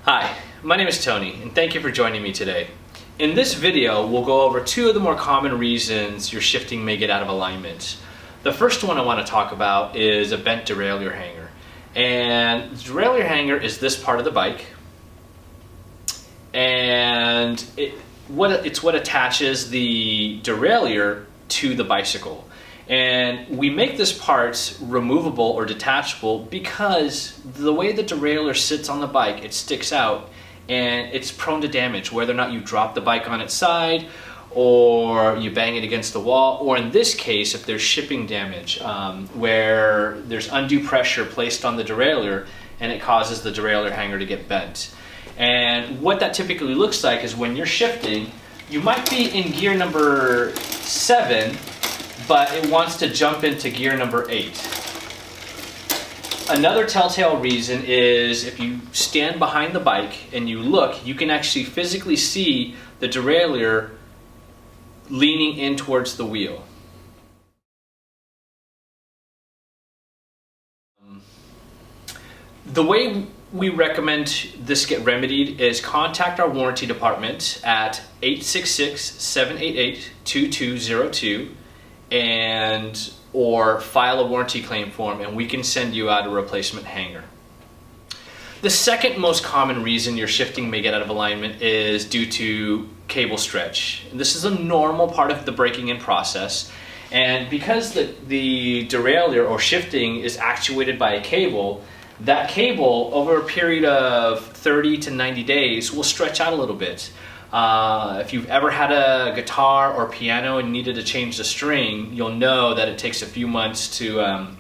Hi, my name is Tony and thank you for joining me today. In this video, we'll go over two of the more common reasons your shifting may get out of alignment. The first one I want to talk about is a bent derailleur hanger. And the derailleur hanger is this part of the bike, and it's what attaches the derailleur to the bicycle. And we make this part removable or detachable because the way the derailleur sits on the bike, it sticks out and it's prone to damage, whether or not you drop the bike on its side or you bang it against the wall, or in this case, if there's shipping damage, where there's undue pressure placed on the derailleur and it causes the derailleur hanger to get bent. And what that typically looks like is when you're shifting, you might be in gear number 7, but it wants to jump into gear number 8. Another telltale reason is if you stand behind the bike and you look, you can actually physically see the derailleur leaning in towards the wheel. The way we recommend this get remedied is contact our warranty department at 866-788-2202 or file a warranty claim form and we can send you out a replacement hanger. The second most common reason your shifting may get out of alignment is due to cable stretch. This is a normal part of the breaking in process, and because the derailleur or shifting is actuated by a cable, that cable over a period of 30 to 90 days will stretch out a little bit. If you've ever had a guitar or piano and needed to change the string, you'll know that it takes a few months of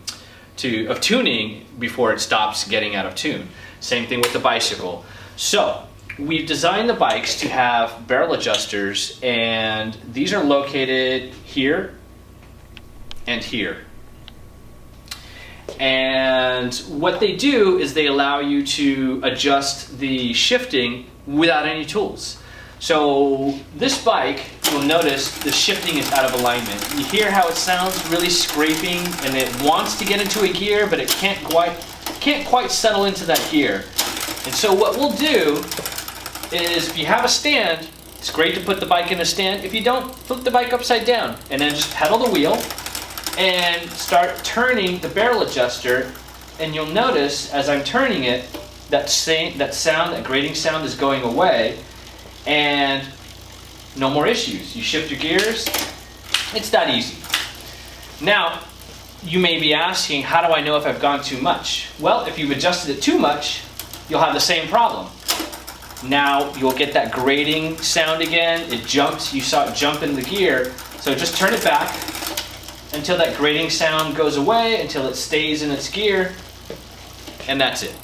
tuning before it stops getting out of tune. Same thing with the bicycle. So we've designed the bikes to have barrel adjusters, and these are located here and here. And what they do is they allow you to adjust the shifting without any tools. So this bike, you'll notice the shifting is out of alignment. You hear how it sounds really scraping, and it wants to get into a gear, but it can't quite settle into that gear. And so what we'll do is, if you have a stand, it's great to put the bike in a stand. If you don't, flip the bike upside down and then just pedal the wheel and start turning the barrel adjuster, and you'll notice as I'm turning it, that grating sound is going away, and no more issues. You shift your gears, it's that easy. Now, you may be asking, how do I know if I've gone too much? Well, if you've adjusted it too much, you'll have the same problem. Now you'll get that grating sound again. It jumped, you saw it jump in the gear, so just turn it back until that grating sound goes away, until it stays in its gear, and that's it.